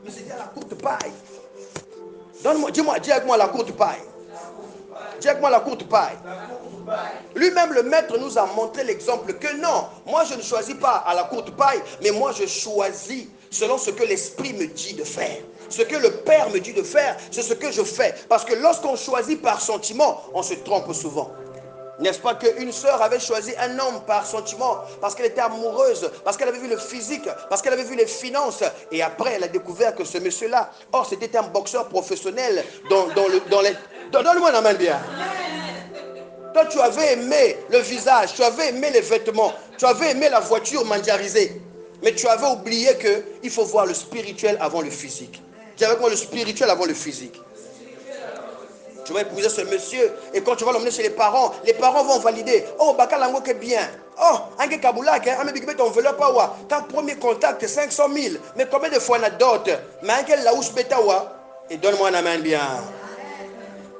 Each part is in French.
Mais c'était à la courte paille. Donne-moi, dis avec moi la courte paille. Dis avec moi la courte paille. Lui-même, le maître nous a montré l'exemple que non, moi je ne choisis pas à la courte paille, mais moi je choisis selon ce que l'Esprit me dit de faire. Ce que le Père me dit de faire, c'est ce que je fais. Parce que lorsqu'on choisit par sentiment, on se trompe souvent. N'est-ce pas qu'une sœur avait choisi un homme par sentiment, parce qu'elle était amoureuse, parce qu'elle avait vu le physique, parce qu'elle avait vu les finances. Et après, elle a découvert que ce monsieur-là, or c'était un boxeur professionnel dans les... Donne-moi la main bien. Toi, tu avais aimé le visage, tu avais aimé les vêtements, tu avais aimé la voiture mondialisée. Mais tu avais oublié qu'il faut voir le spirituel avant le physique. Dis avec moi le spirituel avant le physique. Tu vas épouser ce monsieur et quand tu vas l'emmener chez les parents vont valider. Oh, Bakalango est bien. Oh, Ange Kaboulak, ton enveloppe, ton premier contact, 500 000. Mais combien de fois on a d'autres? Mais Ange Laouche Betawa. Et donne-moi la main bien.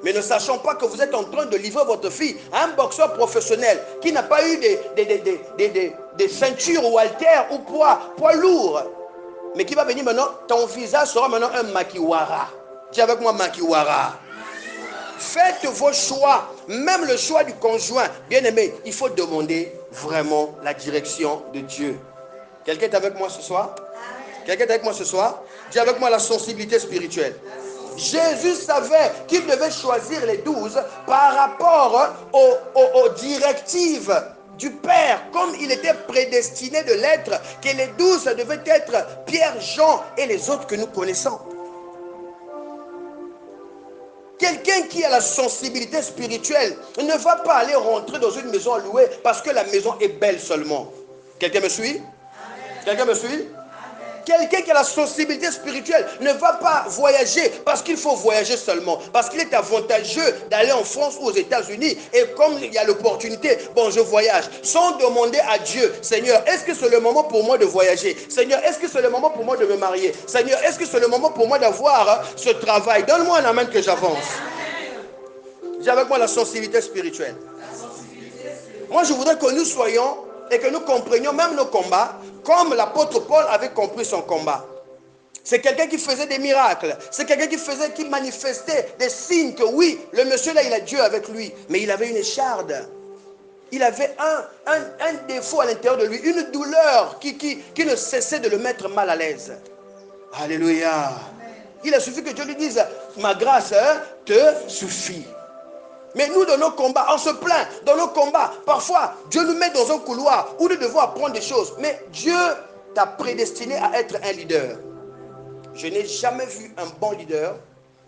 Mais ne sachant pas que vous êtes en train de livrer votre fille à un boxeur professionnel qui n'a pas eu des ceintures ou haltères ou poids lourds. Mais qui va venir maintenant, ton visage sera maintenant un makiwara. Dis avec moi makiwara. Faites vos choix, même le choix du conjoint. Bien aimé, il faut demander vraiment la direction de Dieu. Quelqu'un est avec moi ce soir? Quelqu'un est avec moi ce soir? Dis avec moi la sensibilité spirituelle. Jésus savait qu'il devait choisir les 12 par rapport aux directives du Père, comme il était prédestiné de l'être, que les 12 devaient être Pierre, Jean et les autres que nous connaissons. Quelqu'un qui a la sensibilité spirituelle ne va pas aller rentrer dans une maison à louer parce que la maison est belle seulement. Quelqu'un me suit? Quelqu'un me suit? Quelqu'un qui a la sensibilité spirituelle ne va pas voyager parce qu'il faut voyager seulement. Parce qu'il est avantageux d'aller en France ou aux États-Unis. Et comme il y a l'opportunité, bon, je voyage. Sans demander à Dieu, Seigneur, est-ce que c'est le moment pour moi de voyager? Seigneur, est-ce que c'est le moment pour moi de me marier? Seigneur, est-ce que c'est le moment pour moi d'avoir ce travail? Donne-moi la main que j'avance. J'ai avec moi la sensibilité spirituelle. Moi, je voudrais que nous soyons et que nous comprenions même nos combats comme l'apôtre Paul avait compris son combat. C'est quelqu'un qui faisait des miracles. C'est quelqu'un qui manifestait des signes que oui, le monsieur là, il a Dieu avec lui. Mais il avait une écharde. Il avait un défaut à l'intérieur de lui, une douleur qui ne cessait de le mettre mal à l'aise. Alléluia. Il a suffi que Dieu lui dise, ma grâce te suffit. Mais nous, dans nos combats, on se plaint. Dans nos combats, parfois, Dieu nous met dans un couloir où nous devons apprendre des choses. Mais Dieu t'a prédestiné à être un leader. Je n'ai jamais vu un bon leader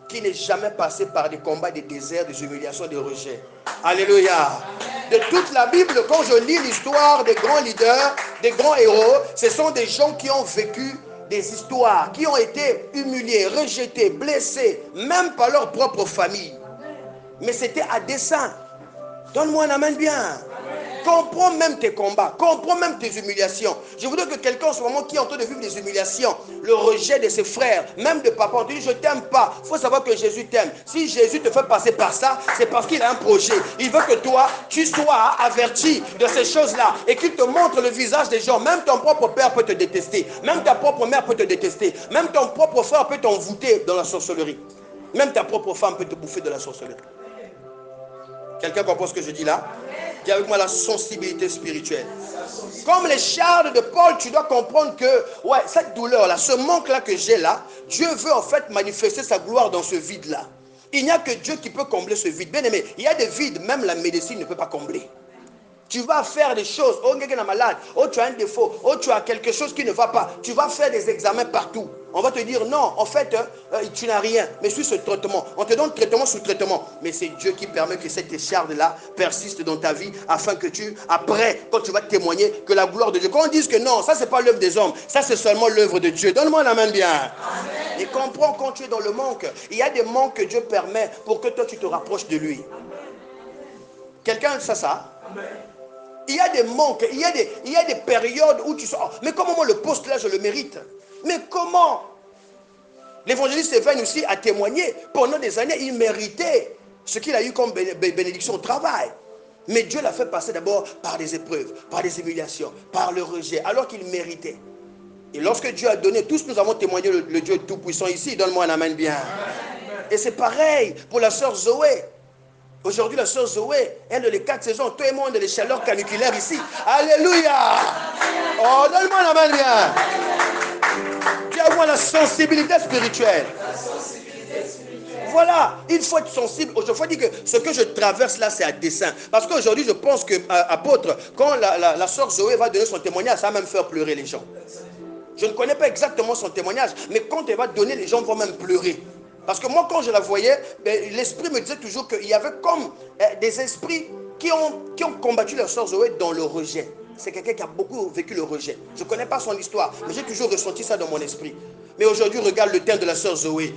qui n'est jamais passé par des combats, des déserts, des humiliations, des rejets. Alléluia. De toute la Bible, quand je lis l'histoire des grands leaders, des grands héros, ce sont des gens qui ont vécu des histoires, qui ont été humiliés, rejetés, blessés, même par leur propre famille. Mais c'était à dessein. Donne-moi un amen bien. Comprends même tes combats. Comprends même tes humiliations. Je voudrais que quelqu'un en ce moment qui est en train de vivre des humiliations, le rejet de ses frères, même de papa, on te dit je t'aime pas. Il faut savoir que Jésus t'aime. Si Jésus te fait passer par ça, c'est parce qu'il a un projet. Il veut que toi, tu sois averti de ces choses-là et qu'il te montre le visage des gens. Même ton propre père peut te détester. Même ta propre mère peut te détester. Même ton propre frère peut t'envoûter dans la sorcellerie. Même ta propre femme peut te bouffer de la sorcellerie. Quelqu'un comprend ce que je dis là? Dis avec moi la sensibilité spirituelle. Comme les chardes de Paul, tu dois comprendre que ouais, cette douleur-là, ce manque-là que j'ai là, Dieu veut en fait manifester sa gloire dans ce vide-là. Il n'y a que Dieu qui peut combler ce vide. Bien aimé, il y a des vides, même la médecine ne peut pas combler. Tu vas faire des choses, oh quelqu'un est malade, oh tu as un défaut, oh tu as quelque chose qui ne va pas. Tu vas faire des examens partout. On va te dire non, en fait, tu n'as rien, mais suis ce traitement. On te donne traitement sous traitement. Mais c'est Dieu qui permet que cette écharde-là persiste dans ta vie afin que tu, après, quand tu vas témoigner, que la gloire de Dieu. Quand on dise que non, ça c'est pas l'œuvre des hommes, ça c'est seulement l'œuvre de Dieu. Donne-moi la main bien. Amen. Et comprends quand tu es dans le manque. Il y a des manques que Dieu permet pour que toi tu te rapproches de lui. Quelqu'un sait ça? Amen. Il y a des manques, il y a des périodes où tu sors. Mais comment moi le poste là je le mérite? Mais comment? L'évangéliste Stéphane aussi a témoigné. Pendant des années, il méritait ce qu'il a eu comme bénédiction au travail. Mais Dieu l'a fait passer d'abord par des épreuves, par des humiliations, par le rejet, alors qu'il méritait. Et lorsque Dieu a donné, tous nous avons témoigné le Dieu Tout-Puissant ici. Donne-moi un amen bien. Et c'est pareil pour la sœur Zoé. Aujourd'hui, la sœur Zoé, elle a les 4 saisons. Toi et moi, on a les chaleurs caniculaires ici. Alléluia. Oh, donne-moi un amen bien. Dis à moi la sensibilité spirituelle. Voilà, il faut être sensible. Il faut dire que ce que je traverse là, c'est à dessein. Parce qu'aujourd'hui, je pense que, apôtre, quand la sœur Zoé va donner son témoignage, ça va même faire pleurer les gens. Je ne connais pas exactement son témoignage, mais quand elle va donner, les gens vont même pleurer. Parce que moi, quand je la voyais, l'esprit me disait toujours qu'il y avait comme des esprits qui ont combattu la sœur Zoé dans le rejet. C'est quelqu'un qui a beaucoup vécu le rejet. Je ne connais pas son histoire, mais j'ai toujours ressenti ça dans mon esprit. Mais aujourd'hui, regarde le teint de la sœur Zoé.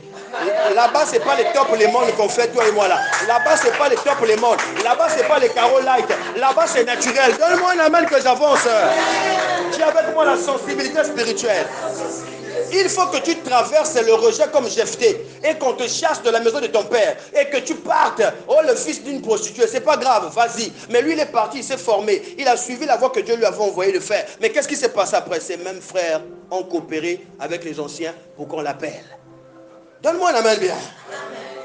Là-bas, ce n'est pas les top les mondes qu'on fait, toi et moi là. Là-bas, ce n'est pas les top les mondes. Là-bas, ce n'est pas les carreaux light. Là-bas, c'est naturel. Donne-moi un amen que j'avance. Dis avec moi la sensibilité spirituelle. Il faut que tu traverses le rejet comme Jephthé et qu'on te chasse de la maison de ton père et que tu partes. Oh, le fils d'une prostituée, c'est pas grave, vas-y. Mais lui, il est parti, il s'est formé. Il a suivi la voie que Dieu lui avait envoyé de faire. Mais qu'est-ce qui s'est passé après? Ces mêmes frères ont coopéré avec les anciens pour qu'on l'appelle. Donne-moi la main bien.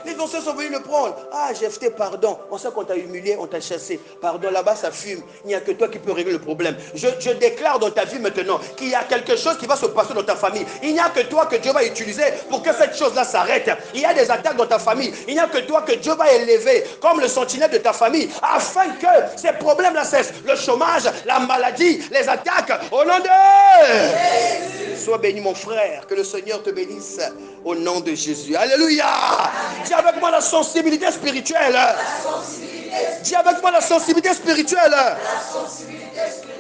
Les anciens sont venus le prendre. Ah, Jephthé, pardon. On sait qu'on t'a humilié, on t'a chassé. Pardon, là-bas, ça fume. Il n'y a que toi qui peux régler le problème. Je déclare dans ta vie maintenant qu'il y a quelque chose qui va se passer dans ta famille. Il n'y a que toi que Dieu va utiliser pour que cette chose-là s'arrête. Il y a des attaques dans ta famille. Il n'y a que toi que Dieu va élever comme le sentinelle de ta famille afin que ces problèmes-là cessent. Le chômage, la maladie, les attaques. Au nom de Jésus. Sois béni, mon frère. Que le Seigneur te bénisse. Au nom de Jésus. Alléluia. Dis avec moi la sensibilité spirituelle. Dis avec moi la sensibilité spirituelle.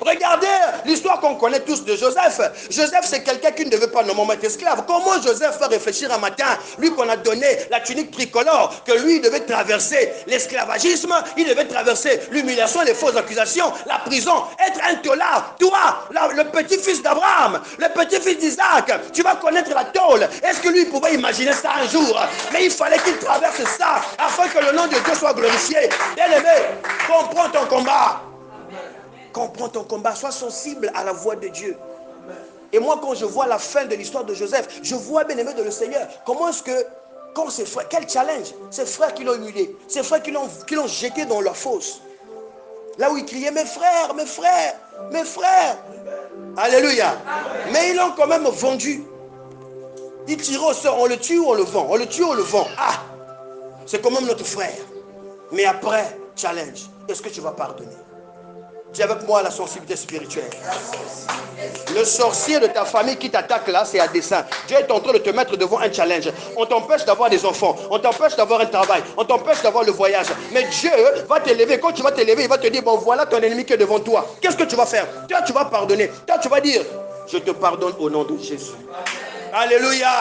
Regardez l'histoire qu'on connaît tous de Joseph. Joseph, c'est quelqu'un qui ne devait pas normalement être esclave. Comment Joseph fait réfléchir un matin, lui qu'on a donné la tunique tricolore, que lui il devait traverser l'esclavagisme, il devait traverser l'humiliation, les fausses accusations, la prison, être intolérable. Toi, le petit-fils d'Abraham, le petit-fils d'Isaac, tu vas connaître la tôle. Est-ce que lui pouvait imaginer ça un jour? Mais il fallait qu'il traverse ça afin que le nom de Dieu soit glorifié. Bien-aimé, comprends ton combat. Comprends ton combat, sois sensible à la voix de Dieu. Et moi, quand je vois la fin de l'histoire de Joseph, je vois, bien-aimé de le Seigneur, comment est-ce que, quand ses frères, quel challenge, ses frères qui l'ont humilié, ses frères qui l'ont jeté dans leur fosse. Là où il criait, mes frères, mes frères, mes frères. Alléluia. Mais ils l'ont quand même vendu. Il tire au sort, on le tue ou on le vend? On le tue ou on le vend? Ah, c'est quand même notre frère. Mais après, challenge, est-ce que tu vas pardonner? Dis avec moi la sensibilité spirituelle. Le sorcier de ta famille qui t'attaque là, c'est à dessein. Dieu est en train de te mettre devant un challenge. On t'empêche d'avoir des enfants. On t'empêche d'avoir un travail. On t'empêche d'avoir le voyage. Mais Dieu va t'élever. Quand tu vas t'élever, il va te dire, bon voilà ton ennemi qui est devant toi. Qu'est-ce que tu vas faire? Toi, tu vas pardonner. Toi, tu vas dire, je te pardonne au nom de Jésus. Alléluia.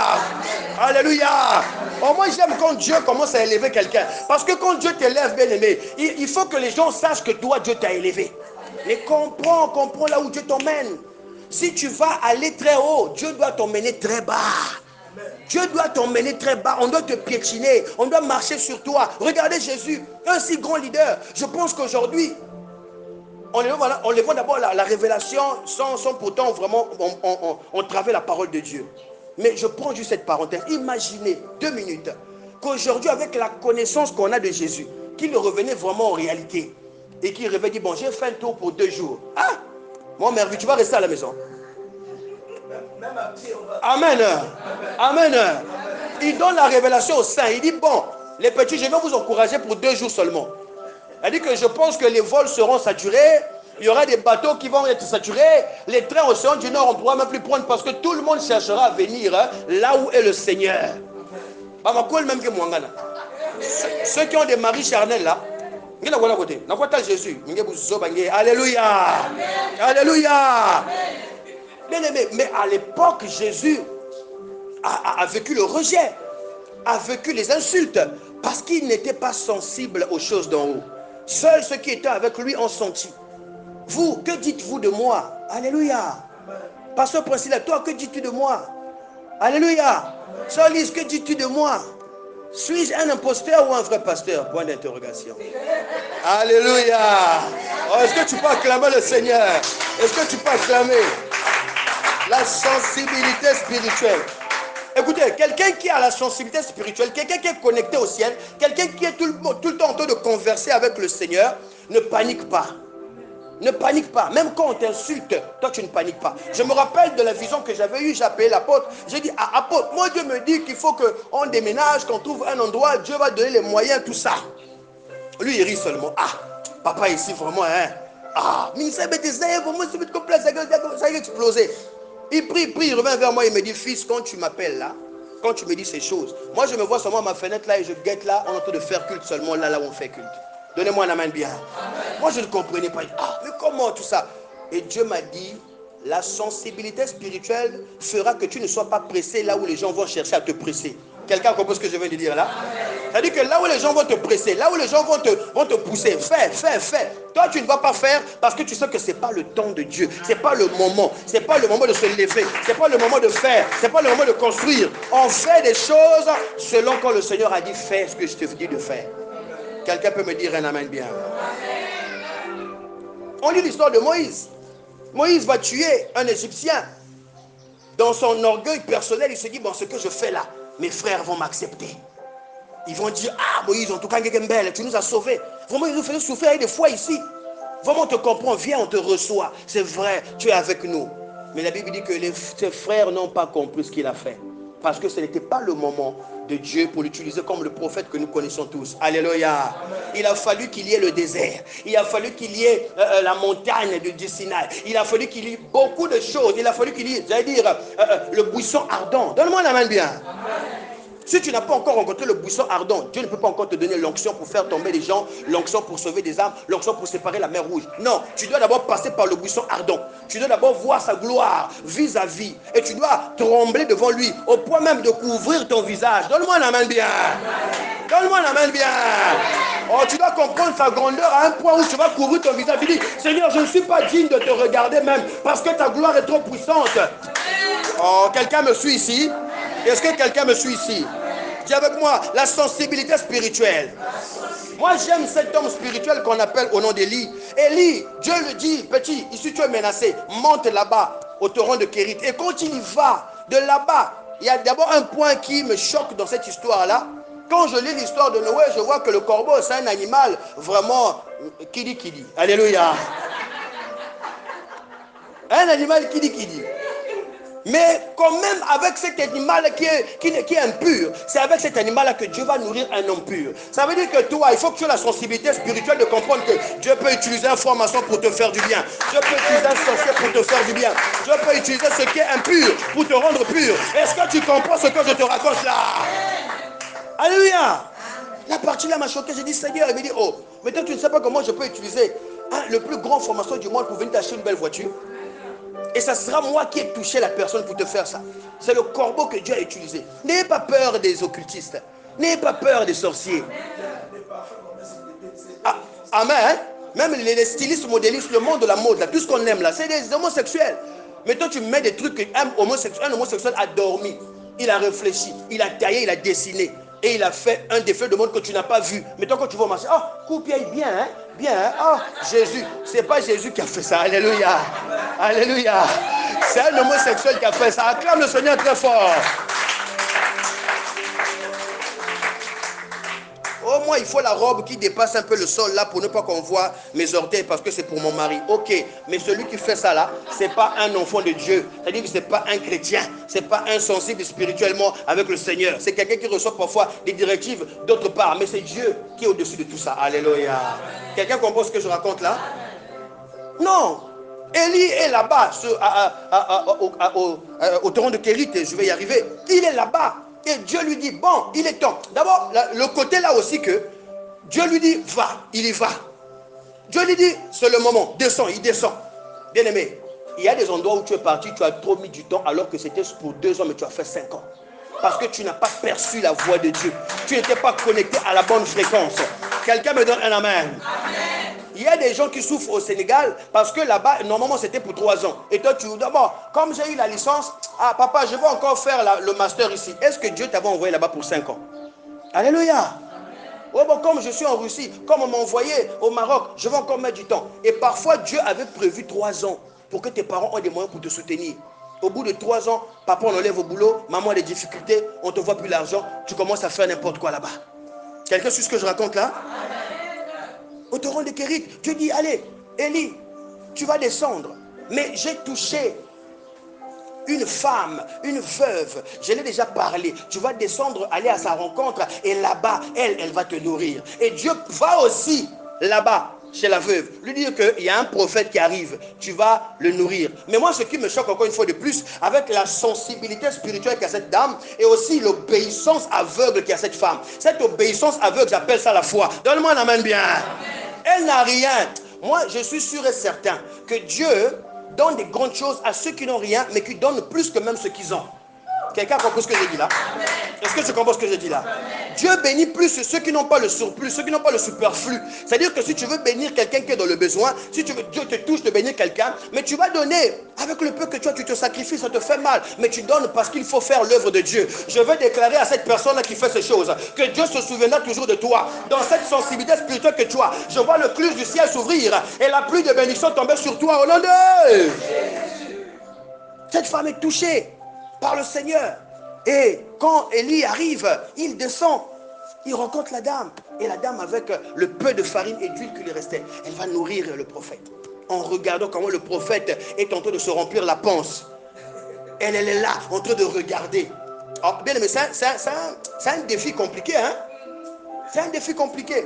Alléluia. Oh, moi j'aime quand Dieu commence à élever quelqu'un. Parce que quand Dieu t'élève, bien aimé, il faut que les gens sachent que toi, Dieu t'a élevé. Et comprends là où Dieu t'emmène. Si tu vas aller très haut, Dieu doit t'emmener très bas. Dieu doit t'emmener très bas. On doit te piétiner. On doit marcher sur toi. Regardez Jésus, un si grand leader. Je pense qu'aujourd'hui, on les voit d'abord la révélation sans pourtant vraiment on travaille la parole de Dieu. Mais je prends juste cette parenthèse. Imaginez 2 minutes qu'aujourd'hui, avec la connaissance qu'on a de Jésus, qu'il revenait vraiment en réalité et qu'il revenait dit, bon, j'ai fait un tour pour 2 jours. Ah, mon mère, tu vas rester à la maison. Amen. Amen. Il donne la révélation aux saints. Il dit, bon, les petits, je vais vous encourager pour 2 jours seulement. Il dit que je pense que les vols seront saturés. Il y aura des bateaux qui vont être saturés. Les trains au Océan du Nord, on ne pourra même plus prendre parce que tout le monde cherchera à venir là où est le Seigneur. Ceux qui ont des maris charnels là, Jésus. Alléluia. Alléluia. Bien aimé, mais à l'époque, Jésus a vécu le rejet, a vécu les insultes, parce qu'il n'était pas sensible aux choses d'en haut. Seuls ceux qui étaient avec lui ont senti. Vous, que dites-vous de moi? Alléluia. Pasteur Priscilla, toi, que dis-tu de moi? Alléluia. Sœur Lise, que dis-tu de moi? Suis-je un imposteur ou un vrai pasteur? Point d'interrogation. Alléluia. Oh, est-ce que tu peux acclamer le Seigneur? Est-ce que tu peux acclamer? La sensibilité spirituelle. Écoutez, quelqu'un qui a la sensibilité spirituelle, quelqu'un qui est connecté au ciel, quelqu'un qui est tout le temps en train de converser avec le Seigneur, ne panique pas. Ne panique pas. Même quand on t'insulte, toi tu ne paniques pas. Je me rappelle de la vision que j'avais eue, j'ai appelé l'apôtre. J'ai dit, ah, apôtre, moi Dieu me dit qu'il faut qu'on déménage, qu'on trouve un endroit, Dieu va donner les moyens, tout ça. Lui, il rit seulement. Ah, papa ici, vraiment, hein. Ah, mais ça va exploser. Il prie, il revient vers moi, il me dit, fils, quand tu m'appelles là, quand tu me dis ces choses, moi je me vois seulement à ma fenêtre là et je guette là, on est en train de faire culte seulement là où on fait culte. Donnez-moi la main bien. Amen. Moi je ne comprenais pas. Ah, mais comment tout ça? Et Dieu m'a dit, la sensibilité spirituelle fera que tu ne sois pas pressé là où les gens vont chercher à te presser. Quelqu'un comprend ce que je viens de dire là? C'est-à-dire que là où les gens vont te presser, là où les gens vont te pousser, fais. Toi, tu ne vas pas faire parce que tu sais que ce n'est pas le temps de Dieu. Ce n'est pas le moment. Ce n'est pas le moment de se lever. Ce n'est pas le moment de faire. Ce n'est pas le moment de construire. On fait des choses selon quand le Seigneur a dit, fais ce que je te dis de faire. Quelqu'un peut me dire un amen bien? On lit l'histoire de Moïse. Moïse va tuer un Égyptien. Dans son orgueil personnel, il se dit, bon, ce que je fais là, mes frères vont m'accepter. Ils vont dire, ah Moïse, en tout cas, tu nous as sauvés. Vraiment, ils nous faisaient souffrir des fois ici. Vraiment, on te comprend, viens, on te reçoit. C'est vrai, tu es avec nous. Mais la Bible dit que ses frères n'ont pas compris ce qu'il a fait. Parce que ce n'était pas le moment de Dieu pour l'utiliser comme le prophète que nous connaissons tous. Alléluia. Il a fallu qu'il y ait le désert. Il a fallu qu'il y ait la montagne du Sinaï. Il a fallu qu'il y ait beaucoup de choses. Il a fallu qu'il y ait, j'allais dire, le buisson ardent. Donne-moi la main bien. Amen. Si tu n'as pas encore rencontré le buisson ardent, Dieu ne peut pas encore te donner l'onction pour faire tomber les gens, l'onction pour sauver des âmes, l'onction pour séparer la mer rouge. Non, tu dois d'abord passer par le buisson ardent. Tu dois d'abord voir sa gloire vis-à-vis. Et tu dois trembler devant lui, au point même de couvrir ton visage. Donne-moi la main bien. Donne-moi la main bien. Oh, tu dois comprendre sa grandeur à un point où tu vas couvrir ton visage. Tu dis, Seigneur, je ne suis pas digne de te regarder même, parce que ta gloire est trop puissante. Oh, quelqu'un me suit ici? Est-ce que quelqu'un me suit ici? Dis avec moi, la sensibilité spirituelle. Moi, j'aime cet homme spirituel qu'on appelle au nom d'Élie. Élie, Dieu le dit, petit, ici tu es menacé, monte là-bas, au torrent de Kérit. Et quand il y va, de là-bas, il y a d'abord un point qui me choque dans cette histoire-là. Quand je lis l'histoire de Noé, je vois que le corbeau, c'est un animal vraiment qui dit. Alléluia. Un animal qui dit. Mais quand même avec cet animal qui est impur, c'est avec cet animal-là que Dieu va nourrir un homme pur. Ça veut dire que toi, il faut que tu aies la sensibilité spirituelle de comprendre que Dieu peut utiliser un franc-maçon pour te faire du bien. Dieu peut utiliser un sorcier pour te faire du bien. Dieu peut utiliser ce qui est impur pour te rendre pur. Est-ce que tu comprends ce que je te raconte là? Alléluia. La partie là m'a choqué. J'ai dit, Seigneur, il me dit, oh, mais toi tu ne sais pas comment je peux utiliser le plus grand franc-maçon du monde pour venir t'acheter une belle voiture. Et ça sera moi qui ai touché la personne pour te faire ça. C'est le corbeau que Dieu a utilisé. N'ayez pas peur des occultistes. N'ayez pas peur des sorciers. Ah, amen. Même les stylistes, modélistes, le monde de la mode, là, tout ce qu'on aime là, c'est des homosexuels. Mais toi tu mets des trucs qu'un homosexuel a dormi. Il a réfléchi, il a taillé, il a dessiné. Et il a fait un défait de monde que tu n'as pas vu. Mais toi quand tu vas au marché, oh, coupe-pied bien, hein? Bien, hein? Oh, Jésus. C'est pas Jésus qui a fait ça. Alléluia. Alléluia. C'est un homosexuel qui a fait ça. Acclame le Seigneur très fort. Au moins, il faut la robe qui dépasse un peu le sol là pour ne pas qu'on voit mes orteils parce que c'est pour mon mari. Ok, mais celui qui fait ça là, c'est pas un enfant de Dieu. C'est-à-dire que c'est pas un chrétien. C'est pas insensible spirituellement avec le Seigneur. C'est quelqu'un qui reçoit parfois des directives d'autre part. Mais c'est Dieu qui est au-dessus de tout ça. Alléluia. Quelqu'un comprend ce que je raconte là? Non. Élie est là-bas au torrent de Kérit. Je vais y arriver. Il est là-bas. Et Dieu lui dit, bon, il est temps. D'abord, le côté là aussi que Dieu lui dit, va, il y va. Dieu lui dit, c'est le moment, descends, il descend. Bien aimé, il y a des endroits où tu es parti, tu as trop mis du temps alors que c'était pour 2 ans, mais tu as fait 5 ans. Parce que tu n'as pas perçu la voix de Dieu. Tu n'étais pas connecté à la bonne fréquence. Quelqu'un me donne un amen. Amen. Il y a des gens qui souffrent au Sénégal parce que là-bas, normalement, c'était pour 3 ans. Et toi, tu dis, d'abord, comme j'ai eu la licence, ah papa, je vais encore faire le master ici. Est-ce que Dieu t'avait envoyé là-bas pour 5 ans? Alléluia. Oh, bon, comme je suis en Russie, comme on m'a envoyé au Maroc, je vais encore mettre du temps. Et parfois, Dieu avait prévu 3 ans pour que tes parents aient des moyens pour te soutenir. Au bout de 3 ans, papa on enlève au boulot, maman a des difficultés, on ne te voit plus l'argent, tu commences à faire n'importe quoi là-bas. Quelqu'un suit ce que je raconte là? Au torrent de Kérit, Dieu dit, allez, Élie, tu vas descendre. Mais j'ai touché une femme, une veuve, je l'ai déjà parlé. Tu vas descendre, aller à sa rencontre et là-bas, elle va te nourrir. Et Dieu va aussi là-bas, chez la veuve, lui dire qu'il y a un prophète qui arrive, tu vas le nourrir. Mais moi, ce qui me choque encore une fois de plus, avec la sensibilité spirituelle qu'a cette dame et aussi l'obéissance aveugle qu'a cette femme. Cette obéissance aveugle, j'appelle ça la foi. Donne-moi un amen bien. Amen. Elle n'a rien. Moi, je suis sûr et certain que Dieu donne des grandes choses à ceux qui n'ont rien, mais qui donnent plus que même ceux qu'ils ont. Quelqu'un a compris ce que j'ai dit là? Est-ce que tu comprends ce que j'ai dit là? Dieu bénit plus ceux qui n'ont pas le surplus, ceux qui n'ont pas le superflu. C'est-à-dire que si tu veux bénir quelqu'un qui est dans le besoin, si tu veux, Dieu te touche de bénir quelqu'un, mais tu vas donner. Avec le peu que tu as, tu te sacrifies, ça te fait mal. Mais tu donnes parce qu'il faut faire l'œuvre de Dieu. Je veux déclarer à cette personne qui fait ces choses, que Dieu se souviendra toujours de toi. Dans cette sensibilité spirituelle que tu as, je vois le clutch du ciel s'ouvrir et la pluie de bénédiction tomber sur toi au nom de Jésus. Cette femme est touchée par le Seigneur. Et quand Élie arrive, il descend, il rencontre la dame. Et la dame, avec le peu de farine et d'huile qui lui restait, elle va nourrir le prophète. En regardant comment le prophète est en train de se remplir la panse. Elle est là, en train de regarder. Alors, bien aimé, c'est un défi compliqué, hein? C'est un défi compliqué.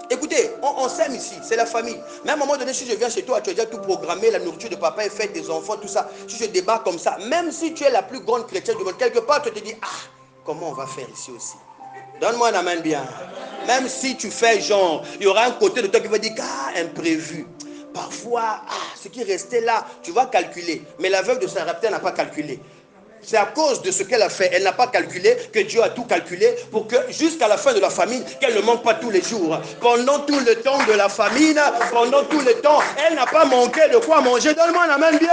Écoutez, on s'aime ici, c'est la famille. Mais à un moment donné, si je viens chez toi, tu as déjà tout programmé, la nourriture de papa est faite, des enfants, tout ça. Si je débarque comme ça, même si tu es la plus grande chrétienne du monde, quelque part, tu te dis, ah, comment on va faire ici aussi? Donne-moi un amen bien. Même si tu fais genre, il y aura un côté de toi qui va dire, ah, imprévu. Parfois, ce qui restait là, tu vas calculer. Mais la veuve de Sarepta n'a pas calculé. C'est à cause de ce qu'elle a fait. Elle n'a pas calculé que Dieu a tout calculé pour que jusqu'à la fin de la famine, qu'elle ne manque pas tous les jours. Pendant tout le temps de la famine, pendant tout le temps, elle n'a pas manqué de quoi manger. Donne-moi un amen bien.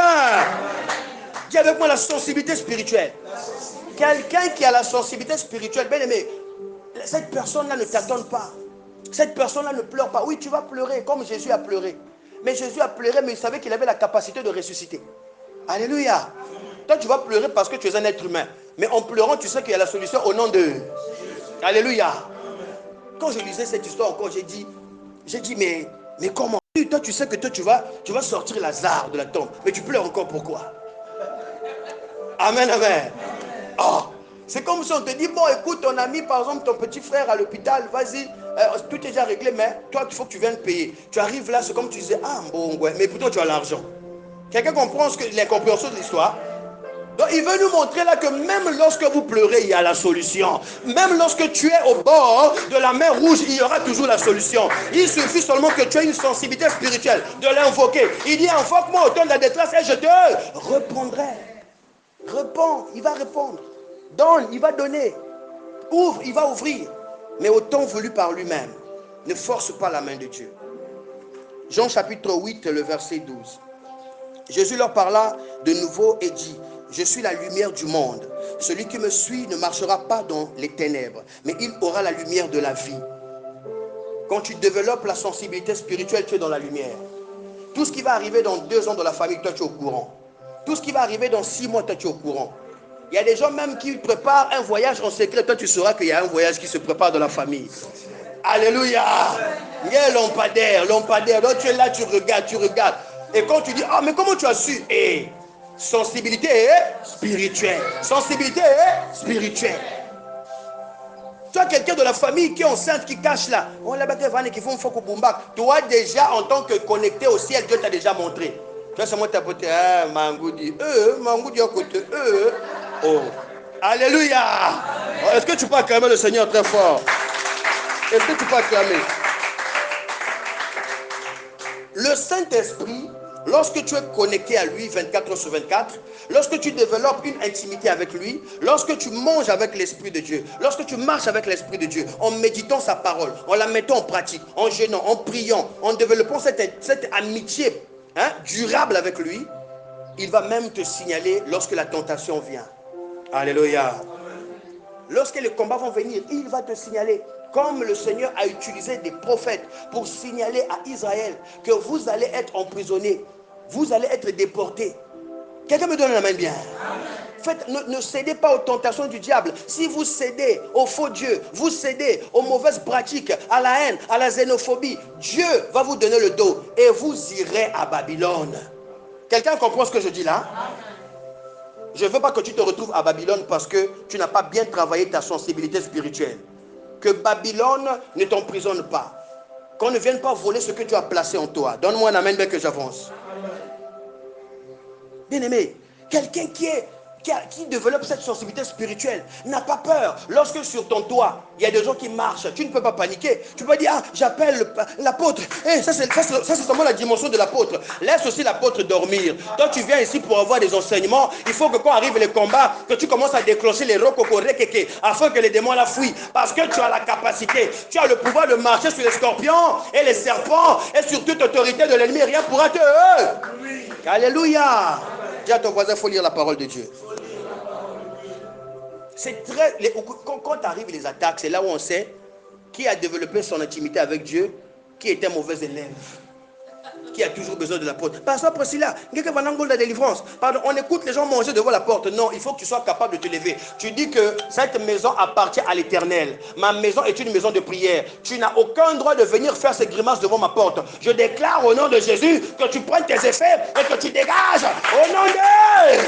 Dis avec moi la sensibilité spirituelle. Quelqu'un qui a la sensibilité spirituelle, bien aimé, cette personne-là ne t'attend pas. Cette personne-là ne pleure pas. Oui, tu vas pleurer comme Jésus a pleuré. Mais Jésus a pleuré, mais il savait qu'il avait la capacité de ressusciter. Alléluia. Toi, tu vas pleurer parce que tu es un être humain. Mais en pleurant, tu sais qu'il y a la solution au nom de... Alléluia. Quand je lisais cette histoire encore, j'ai dit, mais comment? Toi, tu sais que toi, tu vas sortir Lazare de la tombe. Mais tu pleures encore pourquoi? Amen, amen. Oh, c'est comme si on te dit, bon, écoute, ton ami, par exemple, ton petit frère à l'hôpital, vas-y, tout est déjà réglé, mais toi, il faut que tu viennes payer. Tu arrives là, c'est comme tu disais, ah, bon, ouais, mais plutôt tu as l'argent. Quelqu'un comprend l'incompréhension de l'histoire? Donc il veut nous montrer là que même lorsque vous pleurez, il y a la solution. Même lorsque tu es au bord de la mer rouge, il y aura toujours la solution. Il suffit seulement que tu aies une sensibilité spirituelle, de l'invoquer. Il dit, invoque-moi au temps de la détresse et je te répondrai. Réponds, il va répondre. Donne, il va donner. Ouvre, il va ouvrir. Mais au temps voulu par lui-même. Ne force pas la main de Dieu. Jean chapitre 8, le verset 12. Jésus leur parla de nouveau et dit, je suis la lumière du monde. Celui qui me suit ne marchera pas dans les ténèbres, mais il aura la lumière de la vie. Quand tu développes la sensibilité spirituelle, tu es dans la lumière. Tout ce qui va arriver dans 2 ans dans la famille, toi tu es au courant. Tout ce qui va arriver dans 6 mois, toi tu es au courant. Il y a des gens même qui préparent un voyage en secret. Toi tu sauras qu'il y a un voyage qui se prépare dans la famille. Alléluia. Il y a un lampadaire. Donc tu es là, tu regardes. Et quand tu dis, ah mais comment tu as su? Sensibilité spirituelle. Sensibilité spirituelle. Tu as quelqu'un de la famille qui est enceinte, qui cache là. Toi déjà en tant que connecté au ciel, Dieu t'a déjà montré. Tu vas seulement tapoter, Mangoudi, Mangoudi à côté, oh. Alléluia. Est-ce que tu peux acclamer le Seigneur très fort? Est-ce que tu peux acclamer? Le Saint-Esprit, lorsque tu es connecté à lui 24 heures sur 24, lorsque tu développes une intimité avec lui, lorsque tu manges avec l'Esprit de Dieu, lorsque tu marches avec l'Esprit de Dieu, en méditant sa parole, en la mettant en pratique, en jeûnant, en priant, en développant cette amitié durable avec lui, il va même te signaler lorsque la tentation vient. Alléluia. Lorsque les combats vont venir, il va te signaler. Comme le Seigneur a utilisé des prophètes pour signaler à Israël que vous allez être emprisonnés, vous allez être déportés. Quelqu'un me donne la main bien. Faites, ne cédez pas aux tentations du diable. Si vous cédez aux faux dieux, vous cédez aux mauvaises pratiques, à la haine, à la xénophobie, Dieu va vous donner le dos et vous irez à Babylone. Quelqu'un comprend ce que je dis là? Je ne veux pas que tu te retrouves à Babylone parce que tu n'as pas bien travaillé ta sensibilité spirituelle. Que Babylone ne t'emprisonne pas. Qu'on ne vienne pas voler ce que tu as placé en toi. Donne-moi un amen bien que j'avance. Bien-aimé, quelqu'un qui développe cette sensibilité spirituelle n'a pas peur. Lorsque sur ton toit, il y a des gens qui marchent, tu ne peux pas paniquer. Tu peux dire, ah, j'appelle l'apôtre. Ça, c'est seulement la dimension de l'apôtre. Laisse aussi l'apôtre dormir. Toi, tu viens ici pour avoir des enseignements. Il faut que quand arrivent les combats, que tu commences à déclencher les rokokorekeke afin que les démons la fuient. Parce que tu as la capacité, tu as le pouvoir de marcher sur les scorpions et les serpents et sur toute autorité de l'ennemi. Rien pourra te... Alléluia. Dis à ton voisin, il faut lire la parole de Dieu. C'est très... Quand arrivent les attaques, c'est là où on sait qui a développé son intimité avec Dieu, qui était mauvais élève, qui a toujours besoin de l'apôtre. Pasteur Priscilla, la délivrance. Pardon, on écoute les gens manger devant la porte. Non, il faut que tu sois capable de te lever. Tu dis que cette maison appartient à l'Éternel. Ma maison est une maison de prière. Tu n'as aucun droit de venir faire ces grimaces devant ma porte. Je déclare au nom de Jésus que tu prennes tes effets et que tu dégages au nom de...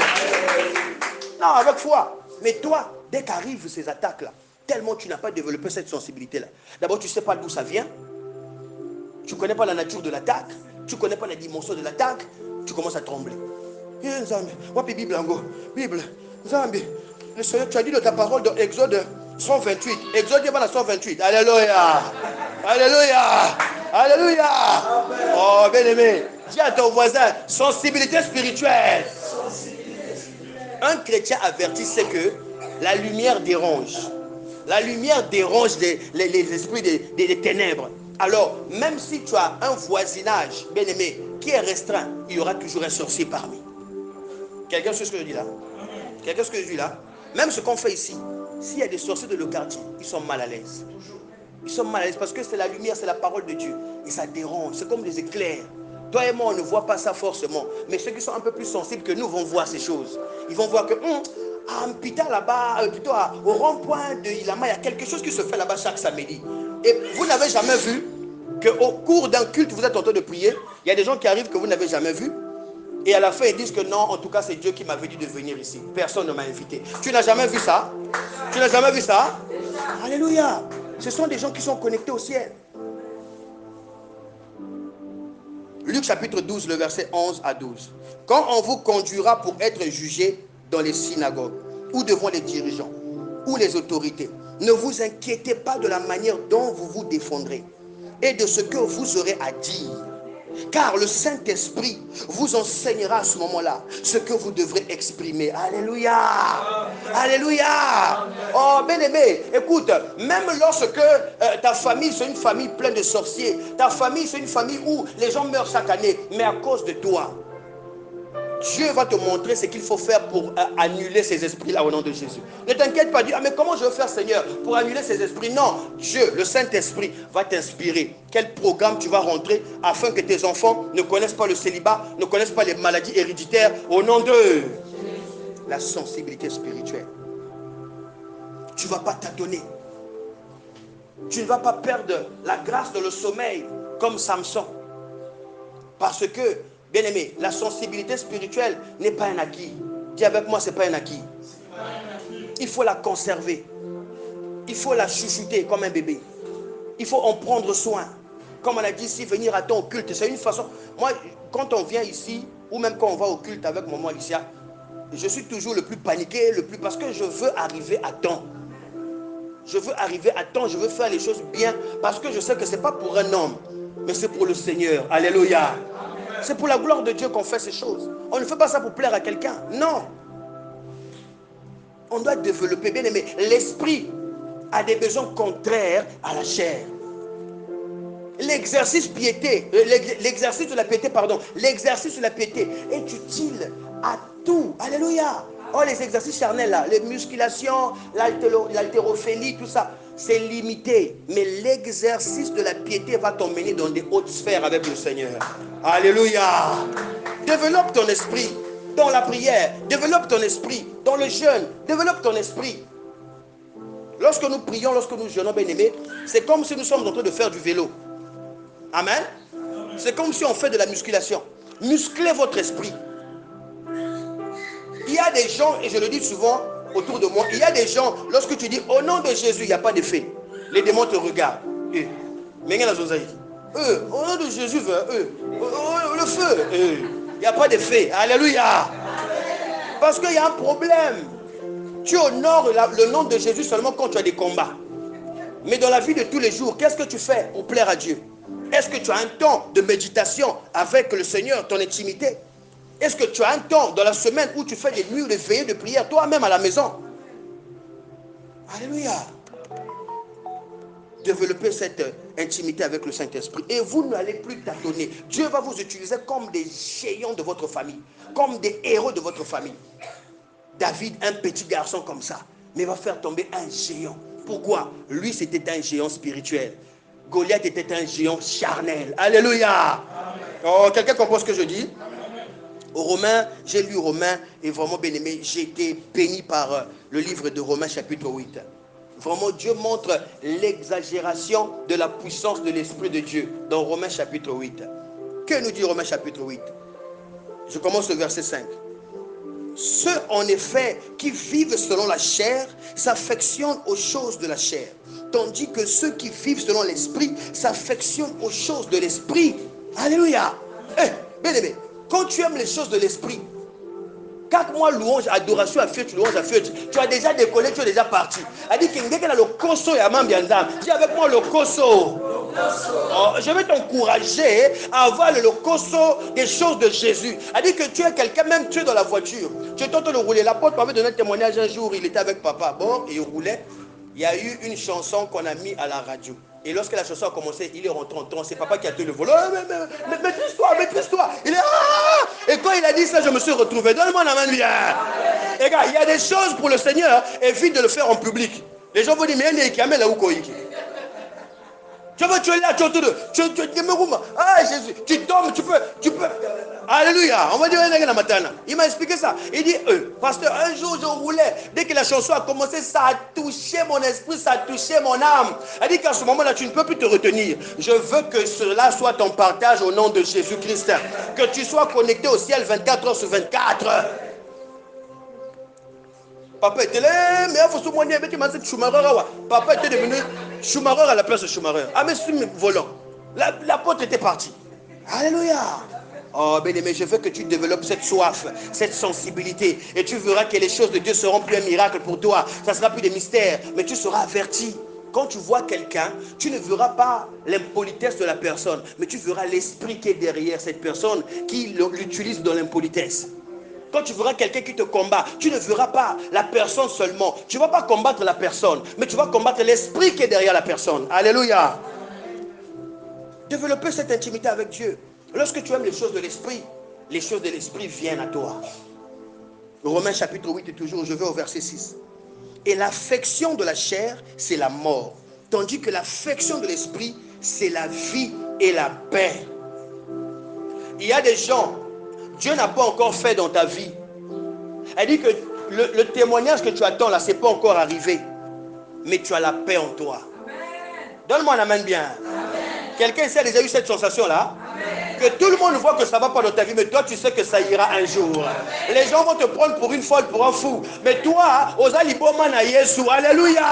Non, avec foi. Mais toi, dès qu'arrivent ces attaques-là, tellement tu n'as pas développé cette sensibilité-là. D'abord, tu ne sais pas d'où ça vient. Tu ne connais pas la nature de l'attaque. Tu ne connais pas la dimension de l'attaque. Tu commences à trembler. Bible. Le Seigneur, tu as dit de ta parole dans Exode 128. Exode 128. Alléluia. Alléluia. Alléluia. Oh, bien-aimé. Dis à ton voisin, sensibilité spirituelle. Un chrétien averti sait que la lumière dérange. La lumière dérange les esprits des ténèbres. Alors, même si tu as un voisinage, bien-aimé, qui est restreint, il y aura toujours un sorcier parmi. Quelqu'un sait ce que je dis là? Quelqu'un sait ce que je dis là? Même ce qu'on fait ici, s'il y a des sorciers de le quartier, ils sont mal à l'aise. Ils sont mal à l'aise parce que c'est la lumière, c'est la parole de Dieu. Et ça dérange, c'est comme des éclairs. Toi et moi, on ne voit pas ça forcément. Mais ceux qui sont un peu plus sensibles que nous vont voir ces choses. Ils vont voir que, à Mpita là-bas, plutôt au rond-point de Ilama, il y a quelque chose qui se fait là-bas chaque samedi. Et vous n'avez jamais vu qu'au cours d'un culte, vous êtes en train de prier, il y a des gens qui arrivent que vous n'avez jamais vu. Et à la fin, ils disent que non, en tout cas, c'est Dieu qui m'avait dit de venir ici. Personne ne m'a invité. Tu n'as jamais vu ça? Tu n'as jamais vu ça? Alléluia. Ce sont des gens qui sont connectés au ciel. Luc chapitre 12, le verset 11 à 12. Quand on vous conduira pour être jugé dans les synagogues, ou devant les dirigeants, ou les autorités, ne vous inquiétez pas de la manière dont vous vous défendrez et de ce que vous aurez à dire. Car le Saint-Esprit vous enseignera à ce moment-là ce que vous devrez exprimer. Alléluia. Alléluia. Oh, bien-aimé, écoute, même lorsque ta famille, c'est une famille pleine de sorciers, ta famille, c'est une famille où les gens meurent chaque année, mais à cause de toi, Dieu va te montrer ce qu'il faut faire pour annuler ces esprits-là au nom de Jésus. Ne t'inquiète pas, dis, mais comment je vais faire, Seigneur, pour annuler ces esprits? Non, Dieu, le Saint-Esprit, va t'inspirer. Quel programme tu vas rentrer afin que tes enfants ne connaissent pas le célibat, ne connaissent pas les maladies héréditaires au nom de la sensibilité spirituelle. Tu ne vas pas t'adonner. Tu ne vas pas perdre la grâce de le sommeil comme Samson. Parce que bien-aimé, la sensibilité spirituelle n'est pas un acquis. Dis avec moi, ce n'est pas un acquis. Il faut la conserver. Il faut la chouchouter comme un bébé. Il faut en prendre soin. Comme on a dit ici, venir à temps au culte, c'est une façon... Moi, quand on vient ici, ou même quand on va au culte avec maman Alicia, je suis toujours le plus paniqué, parce que je veux arriver à temps. Je veux arriver à temps, je veux faire les choses bien, parce que je sais que ce n'est pas pour un homme, mais c'est pour le Seigneur. Alléluia. C'est pour la gloire de Dieu qu'on fait ces choses. On ne fait pas ça pour plaire à quelqu'un. Non. On doit développer, bien aimé. L'esprit a des besoins contraires à la chair. L'exercice de la piété est utile à tout. Alléluia. Oh, les exercices charnels là, les musculations, l'haltérophilie, tout ça, c'est limité. Mais l'exercice de la piété va t'emmener dans des hautes sphères avec le Seigneur. Alléluia. Développe ton esprit. dans la prière, développe ton esprit. Dans le jeûne, développe ton esprit. Lorsque nous prions, lorsque nous jeûnons, bien-aimés, c'est comme si nous sommes en train de faire du vélo. Amen. C'est comme si on fait de la musculation. Musclez votre esprit. Il y a des gens, et je le dis souvent autour de moi, il y a des gens, lorsque tu dis au nom de Jésus, il n'y a pas d'effet. Les démons te regardent. Mais au nom de Jésus, le feu. Il n'y a pas d'effet. Alléluia. Parce qu'il y a un problème. Tu honores le nom de Jésus seulement quand tu as des combats. Mais dans la vie de tous les jours, qu'est-ce que tu fais pour plaire à Dieu? Est-ce que tu as un temps de méditation avec le Seigneur, ton intimité? Est-ce que tu as un temps dans la semaine où tu fais des nuits ou des veillées de prière toi-même à la maison? Alléluia. Développez cette intimité avec le Saint-Esprit. Et vous n'allez plus tâtonner. Dieu va vous utiliser comme des géants de votre famille. Comme des héros de votre famille. David, un petit garçon comme ça. Mais va faire tomber un géant. Pourquoi? Lui, c'était un géant spirituel. Goliath était un géant charnel. Alléluia. Oh, quelqu'un comprend ce que je dis? Au Romains, j'ai lu Romains et vraiment bien aimé. J'ai été béni par le livre de Romains chapitre 8. Vraiment, Dieu montre l'exagération de la puissance de l'Esprit de Dieu dans Romains chapitre 8. Que nous dit Romains chapitre 8? Je commence le verset 5. Ceux en effet qui vivent selon la chair s'affectionnent aux choses de la chair, tandis que ceux qui vivent selon l'esprit s'affectionnent aux choses de l'esprit. Alléluia. Bien aimé, quand tu aimes les choses de l'esprit, 4 mois louange, adoration à fête, louange à fête, tu as déjà décollé, tu es déjà parti. Elle dit qu'il y a le koso et amambianzam. Dis avec moi le koso. Oh, je vais t'encourager à avoir le koso des choses de Jésus. Elle dit que tu es quelqu'un, même tu es dans la voiture. Tu es en train de rouler. L'apôtre m'avait donné un témoignage un jour, il était avec papa. Bon, et il roulait. Il y a eu une chanson qu'on a mis à la radio. Et lorsque la chanson a commencé, il est rentré en transe. C'est papa qui a tenu le volant. Mais maîtrise-toi, maîtrise-toi. Il est Et quand il a dit ça, je me suis retrouvé. Donne-moi la main bien. Les gars, il y a des choses pour le Seigneur. Évite de le faire en public. Les gens vont dire, mais il y a un là où koiki. Tu es là, tu es autour de. Ah Jésus, tu tombes, tu peux. Alléluia. On va dire il m'a expliqué ça. Il dit, pasteur, un jour je roulais. Dès que la chanson a commencé, ça a touché mon esprit, ça a touché mon âme. Elle dit qu'à ce moment-là, tu ne peux plus te retenir. Je veux que cela soit ton partage au nom de Jésus-Christ. Que tu sois connecté au ciel 24 heures sur 24. Papa était là, mais il faut se moigner avec Schumacher. Papa était devenu Schumacher à la place de Schumacher. Ah, mais c'est volant. L'apôtre était parti. Alléluia. Oh, bien-aimé, je veux que tu développes cette soif, cette sensibilité. Et tu verras que les choses de Dieu seront plus un miracle pour toi. Ça ne sera plus des mystères, mais tu seras averti. Quand tu vois quelqu'un, tu ne verras pas l'impolitesse de la personne, mais tu verras l'esprit qui est derrière cette personne qui l'utilise dans l'impolitesse. Quand tu verras quelqu'un qui te combat, tu ne verras pas la personne seulement. Tu ne vas pas combattre la personne, mais tu vas combattre l'esprit qui est derrière la personne. Alléluia. Développer cette intimité avec Dieu. Lorsque tu aimes les choses de l'esprit viennent à toi. Romains chapitre 8 et toujours, je vais au verset 6. Et l'affection de la chair, c'est la mort. Tandis que l'affection de l'esprit, c'est la vie et la paix. Il y a des gens, Dieu n'a pas encore fait dans ta vie. Elle dit que le témoignage que tu attends là, ce n'est pas encore arrivé. Mais tu as la paix en toi. Donne-moi la main bien. Quelqu'un ici a déjà eu cette sensation-là? Que tout le monde voit que ça ne va pas dans ta vie, mais toi tu sais que ça ira un jour. Les gens vont te prendre pour une folle, pour un fou. Mais toi, Ozalibomana Yesu, alléluia.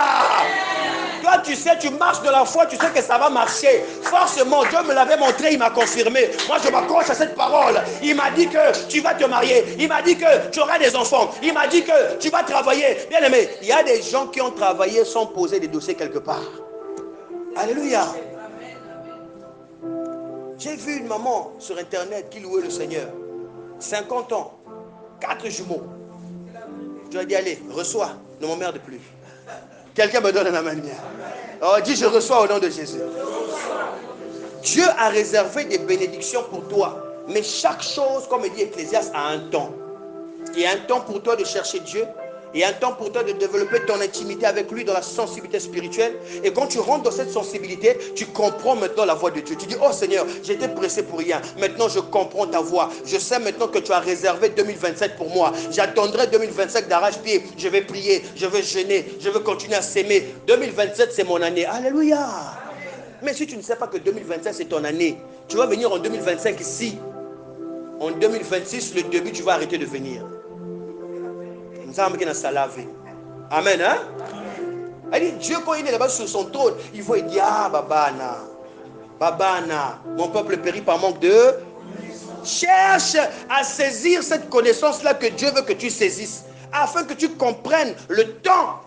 Toi tu sais, tu marches de la foi, tu sais que ça va marcher. Forcément, Dieu me l'avait montré, il m'a confirmé. Moi je m'accroche à cette parole. Il m'a dit que tu vas te marier. Il m'a dit que tu auras des enfants. Il m'a dit que tu vas travailler. Bien aimé, il y a des gens qui ont travaillé sans poser des dossiers quelque part. Alléluia. J'ai vu une maman sur internet qui louait le Seigneur. 50 ans, 4 jumeaux. Je lui ai dit, allez, reçois, ne m'emmerde plus. Quelqu'un me donne la main. Oh, dis, je reçois au nom de Jésus. Dieu a réservé des bénédictions pour toi. Mais chaque chose, comme dit Ecclésiaste, a un temps. Il y a un temps pour toi de chercher Dieu. Il y a un temps pour toi de développer ton intimité avec lui dans la sensibilité spirituelle. Et quand tu rentres dans cette sensibilité, tu comprends maintenant la voix de Dieu. Tu dis, oh Seigneur, j'étais pressé pour rien. Maintenant, je comprends ta voix. Je sais maintenant que tu as réservé 2027 pour moi. J'attendrai 2025 d'arrache-pied. Je vais prier, je vais jeûner, je vais continuer à s'aimer. 2027, c'est mon année. Alléluia. Mais si tu ne sais pas que 2027, c'est ton année, tu vas venir en 2025 ici. En 2026, le début, tu vas arrêter de venir. Amen, hein? Elle dit, Dieu, quand il est là-bas sur son trône, il voit, il dit, ah, Babana, mon peuple périt par manque de... Cherche à saisir cette connaissance-là que Dieu veut que tu saisisses, afin que tu comprennes le temps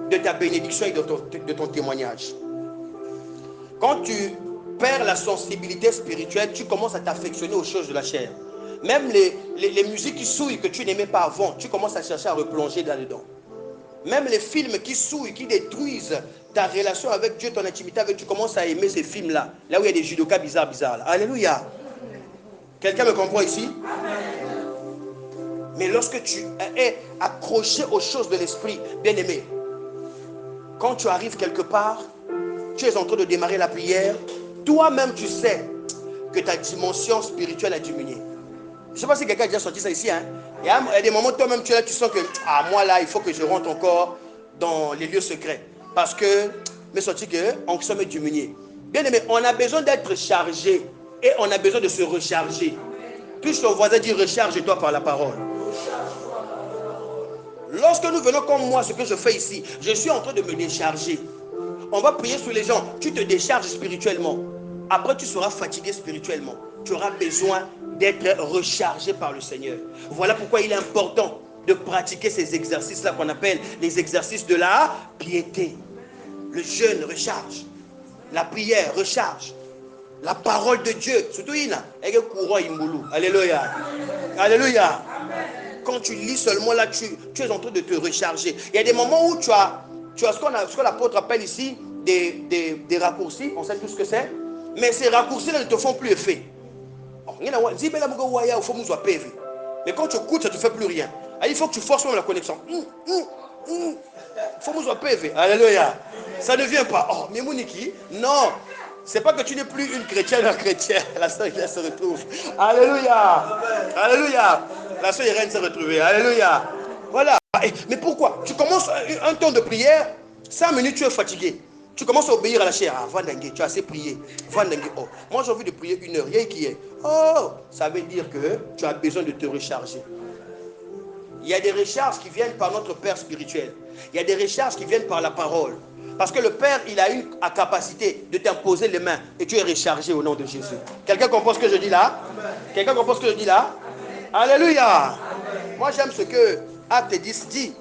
de ta bénédiction et de ton témoignage. Quand tu perds la sensibilité spirituelle, tu commences à t'affectionner aux choses de la chair. Même les musiques qui souillent que tu n'aimais pas avant, tu commences à chercher à replonger là-dedans. Même les films qui souillent, qui détruisent ta relation avec Dieu, ton intimité avec Dieu, tu commences à aimer ces films-là. Là où il y a des judokas bizarres là. Alléluia. Quelqu'un me comprend ici? Mais lorsque tu es accroché aux choses de l'esprit, bien-aimé, quand tu arrives quelque part, tu es en train de démarrer la prière, toi-même tu sais que ta dimension spirituelle a diminué. Je ne sais pas si quelqu'un a déjà senti ça ici. Hein? Il y a des moments, toi-même, tu es là, tu sens que, ah, moi là, il faut que je rentre encore dans les lieux secrets. Parce que, mais sorti que, on sommet diminué. Bien aimé, on a besoin d'être chargé et on a besoin de se recharger. Touche ton voisin, dit recharge-toi par la parole. Lorsque nous venons comme moi, ce que je fais ici, je suis en train de me décharger. On va prier sur les gens, tu te décharges spirituellement. Après, tu seras fatigué spirituellement. Tu auras besoin d'être rechargé par le Seigneur. Voilà pourquoi il est important de pratiquer ces exercices-là qu'on appelle les exercices de la piété. Le jeûne recharge. La prière recharge. La parole de Dieu. Surtout, alléluia. Alléluia. Quand tu lis seulement là, tu es en train de te recharger. Il y a des moments où tu as ce que l'apôtre appelle ici des raccourcis. On sait tout ce que c'est. Mais ces raccourcis-là ne te font plus effet. Mais quand tu écoutes, ça ne te fait plus rien. Il faut que tu forces même la connexion. Alléluia. Ça ne vient pas. Oh, mais Mouniki, non. C'est pas que tu n'es plus une chrétienne, un chrétien. La sœur Irène se retrouve. Alléluia. Alléluia. La sœur Irène s'est retrouvée. Alléluia. Voilà. Mais pourquoi? Tu commences un temps de prière, 5 minutes, tu es fatigué. Tu commences à obéir à la chair. Ah, Vandengue, tu as assez prié. Vandengue, oh. Moi, j'ai envie de prier 1 heure. Rien qui est. Oh, ça veut dire que tu as besoin de te recharger. Il y a des recharges qui viennent par notre Père spirituel. Il y a des recharges qui viennent par la parole. Parce que le Père, il a une capacité de t'imposer les mains et tu es rechargé au nom de Jésus. Quelqu'un comprend ce que je dis là? Quelqu'un comprend ce que je dis là? Alléluia. Amen. Moi, j'aime ce que Acte 10 dit.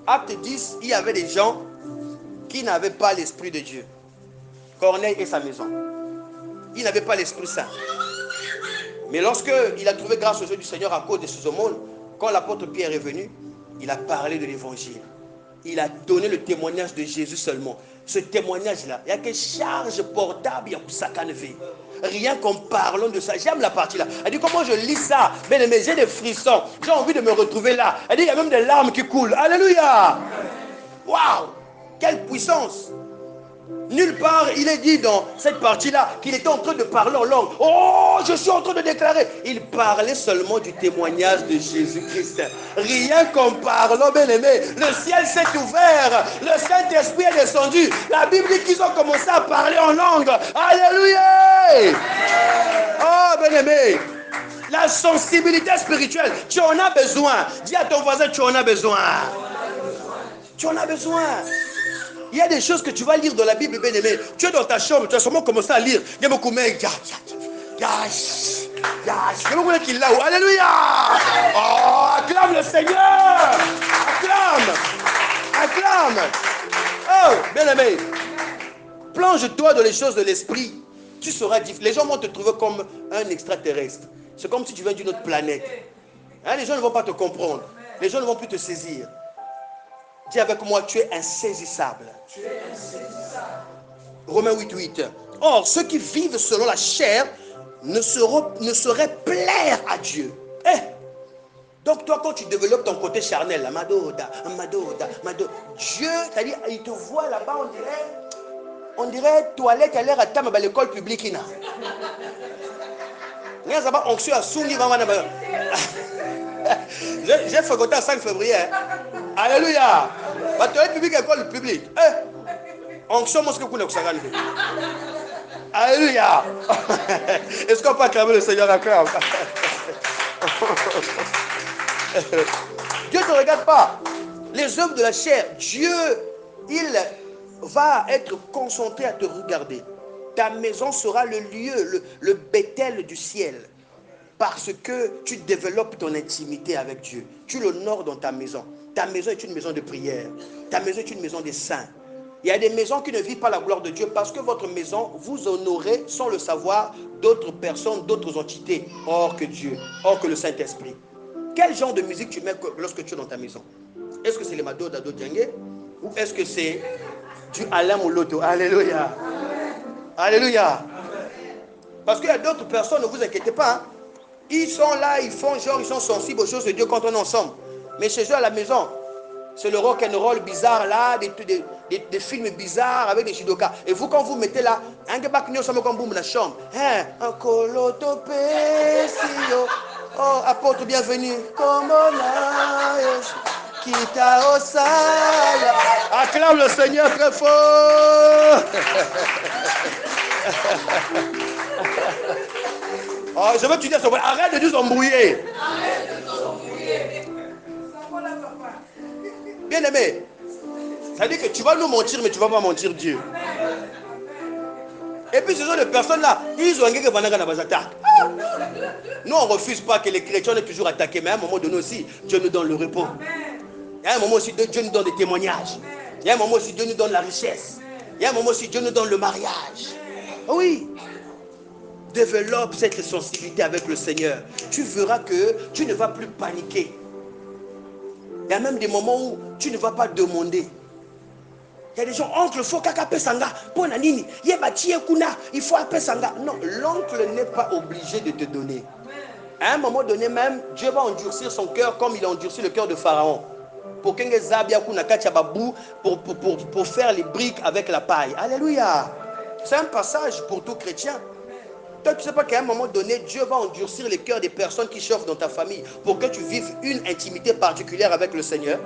Acte 10, il y avait des gens qui n'avaient pas l'Esprit de Dieu. Corneille et sa maison. Ils n'avaient pas l'Esprit Saint. Mais lorsqu'il a trouvé grâce aux yeux du Seigneur à cause de ses aumônes, quand l'apôtre Pierre est venu, il a parlé de l'évangile. Il a donné le témoignage de Jésus seulement. Ce témoignage-là, il n'y a que charge portable, il y a ça qu'à lever. Rien qu'en parlant de ça. J'aime la partie là. Elle dit, comment je lis ça? Bien aimé, j'ai des frissons. J'ai envie de me retrouver là. Elle dit, il y a même des larmes qui coulent. Alléluia! Waouh! Quelle puissance! Nulle part, il est dit dans cette partie-là qu'il était en train de parler en langue. Oh, je suis en train de déclarer. Il parlait seulement du témoignage de Jésus-Christ. Rien qu'en parlant, bien aimé, le ciel s'est ouvert. Le Saint-Esprit est descendu. La Bible dit qu'ils ont commencé à parler en langue. Alléluia! Oh, bien aimé, la sensibilité spirituelle, tu en as besoin. Dis à ton voisin, tu en as besoin. Tu en as besoin. Il y a des choses que tu vas lire dans la Bible, bien aimé. Tu es dans ta chambre, tu as sûrement commencé à lire. Il y a beaucoup de Alléluia! Oh, acclame le Seigneur! Acclame! Acclame! Oh, bien aimé. Plonge-toi dans les choses de l'esprit. Tu seras différent. Les gens vont te trouver comme un extraterrestre. C'est comme si tu viens d'une autre planète. Hein, les gens ne vont pas te comprendre. Les gens ne vont plus te saisir. Dis avec moi, tu es insaisissable. Tu es insaisissable. Romains 8:8. Or, ceux qui vivent selon la chair ne sauraient plaire à Dieu. Donc toi, quand tu développes ton côté charnel, là, Dieu, c'est-à-dire, il te voit là-bas, on dirait toilette à l'air à table à l'école publique. J'ai fréquenté à 5 février. Alléluia. La toilette publique, école publique. Onction, moi, ce que vous connaissez. Alléluia. Est-ce qu'on peut acclamer le Seigneur encore? Dieu ne te regarde pas. Les œuvres de la chair, Dieu, il va être concentré à te regarder. Ta maison sera le lieu, le Bethel du ciel. Parce que tu développes ton intimité avec Dieu. Tu l'honores dans ta maison. Ta maison est une maison de prière. Ta maison est une maison des saints. Il y a des maisons qui ne vivent pas la gloire de Dieu parce que votre maison, vous honorez sans le savoir d'autres personnes, d'autres entités, hors que Dieu, hors que le Saint-Esprit. Quel genre de musique tu mets lorsque tu es dans ta maison? Est-ce que c'est les Mado Dado Djenge ou est-ce que c'est du Alain Mouloto? Alléluia. Alléluia. Parce qu'il y a d'autres personnes, ne vous inquiétez pas. Hein? Ils sont là, ils font genre, ils sont sensibles aux choses de Dieu quand on est ensemble. Mais chez eux à la maison, c'est le rock and roll bizarre là, des films bizarres avec des judokas. Et vous, quand vous mettez là, un chambre, un colotopé, oh, apôtre bienvenue, comme on a, quitta au sale. Acclame le Seigneur très fort. Oh, je veux te dire, arrête de nous embrouiller. Arrête de nous embrouiller. Bien aimé, ça veut dire que tu vas nous mentir, mais tu ne vas pas mentir Dieu. Et puis ce sont des personnes là, ils ont un gars qui va nous attaquer. Nous on ne refuse pas que les chrétiens soient toujours attaqués, mais à un moment donné aussi, Dieu nous donne le repos. Il y a un moment aussi, Dieu nous donne des témoignages. Il y a un moment aussi, Dieu nous donne la richesse. Il y a un moment aussi, Dieu nous donne le mariage. Oui. Développe cette sensibilité avec le Seigneur. Tu verras que tu ne vas plus paniquer. Il y a même des moments où tu ne vas pas demander. Il y a des gens, oncle, il faut qu'à sanga. Pour nanini, il faut appeler sanga. Non, l'oncle n'est pas obligé de te donner. À un moment donné même, Dieu va endurcir son cœur comme il a endurci le cœur de Pharaon. Pour faire les briques avec la paille. Alléluia. C'est un passage pour tout chrétien. Toi, tu ne sais pas qu'à un moment donné, Dieu va endurcir les cœurs des personnes qui chauffent dans ta famille pour que tu vives une intimité particulière avec le Seigneur.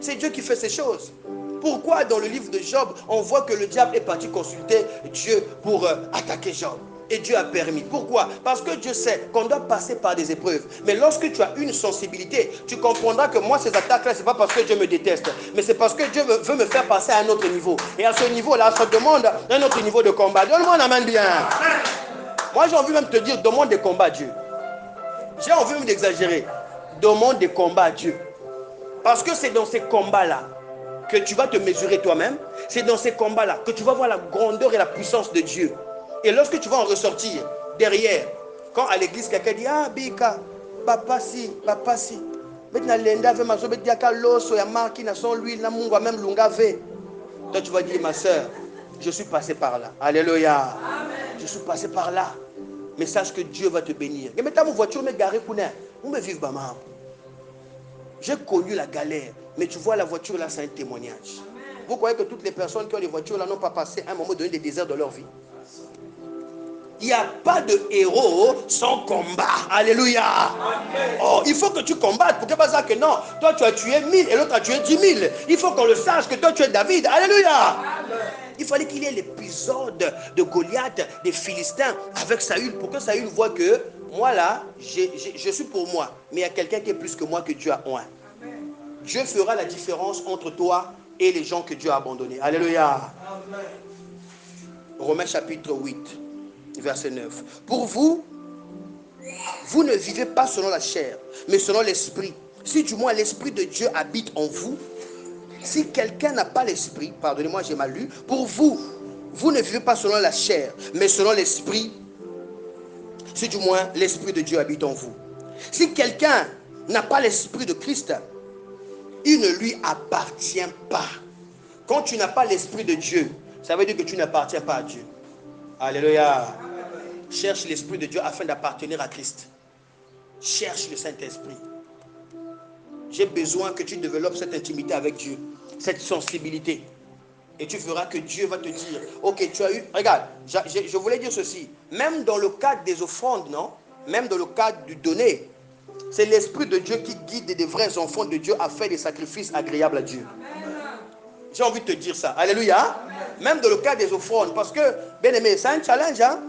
C'est Dieu qui fait ces choses. Pourquoi dans le livre de Job, on voit que le diable est parti consulter Dieu pour attaquer Job? Et Dieu a permis. Pourquoi? Parce que Dieu sait qu'on doit passer par des épreuves. Mais lorsque tu as une sensibilité, tu comprendras que moi, ces attaques-là, ce n'est pas parce que Dieu me déteste, mais c'est parce que Dieu veut me faire passer à un autre niveau. Et à ce niveau-là, ça demande un autre niveau de combat. Donne-moi un amen bien. Moi, j'ai envie même de te dire, demande des combats à Dieu. J'ai envie même d'exagérer. Demande des combats à Dieu. Parce que c'est dans ces combats-là que tu vas te mesurer toi-même. C'est dans ces combats-là que tu vas voir la grandeur et la puissance de Dieu. Et lorsque tu vas en ressortir derrière, quand à l'église, quelqu'un dit, ah, Bika, papa si. Maintenant, l'enda veut m'azober diaka l'osso, ya marqué na son l'huile, na munga même lunga ve. Toi, tu vas dire, ma soeur, je suis passé par là. Alléluia. Amen. Je suis passé par là. Mais sache que Dieu va te bénir. Et maintenant, mon voiture me garée, où me vive maman. J'ai connu la galère. Mais tu vois, la voiture là, c'est un témoignage. Amen. Vous croyez que toutes les personnes qui ont des voitures là n'ont pas passé un moment donné des déserts de leur vie? Il n'y a pas de héros sans combat. Alléluia. Amen. Oh, il faut que tu combattes. Pour que pas ça que non. Toi, tu as tué 1000 et l'autre a tué 10 000. Il faut qu'on le sache que toi, tu es David. Alléluia. Amen. Il fallait qu'il y ait l'épisode de Goliath, des Philistins, avec Saül, pour que Saül voit que moi là, je suis pour moi. Mais il y a quelqu'un qui est plus que moi que Dieu a oint. Dieu fera la différence entre toi et les gens que Dieu a abandonnés. Alléluia. Amen. Romains chapitre 8. Verset 9. Pour vous, vous ne vivez pas selon la chair, mais selon l'esprit. Si du moins l'esprit de Dieu habite en vous, si quelqu'un n'a pas l'esprit, pardonnez-moi, j'ai mal lu, pour vous, vous ne vivez pas selon la chair, mais selon l'esprit. Si du moins l'esprit de Dieu habite en vous. Si quelqu'un n'a pas l'esprit de Christ, il ne lui appartient pas. Quand tu n'as pas l'esprit de Dieu, ça veut dire que tu n'appartiens pas à Dieu. Alléluia. Cherche l'Esprit de Dieu afin d'appartenir à Christ. Cherche le Saint-Esprit. j'ai besoin que tu développes cette intimité avec Dieu, cette sensibilité. Et tu verras que Dieu va te dire, ok, tu as eu... Regarde, je voulais dire ceci. Même dans le cadre des offrandes, non? Même dans le cadre du donner, c'est l'Esprit de Dieu qui guide des vrais enfants de Dieu à faire des sacrifices agréables à Dieu. J'ai envie de te dire ça. Alléluia. Même dans le cas des offrandes. Parce que, bien aimé, c'est un challenge. Hein?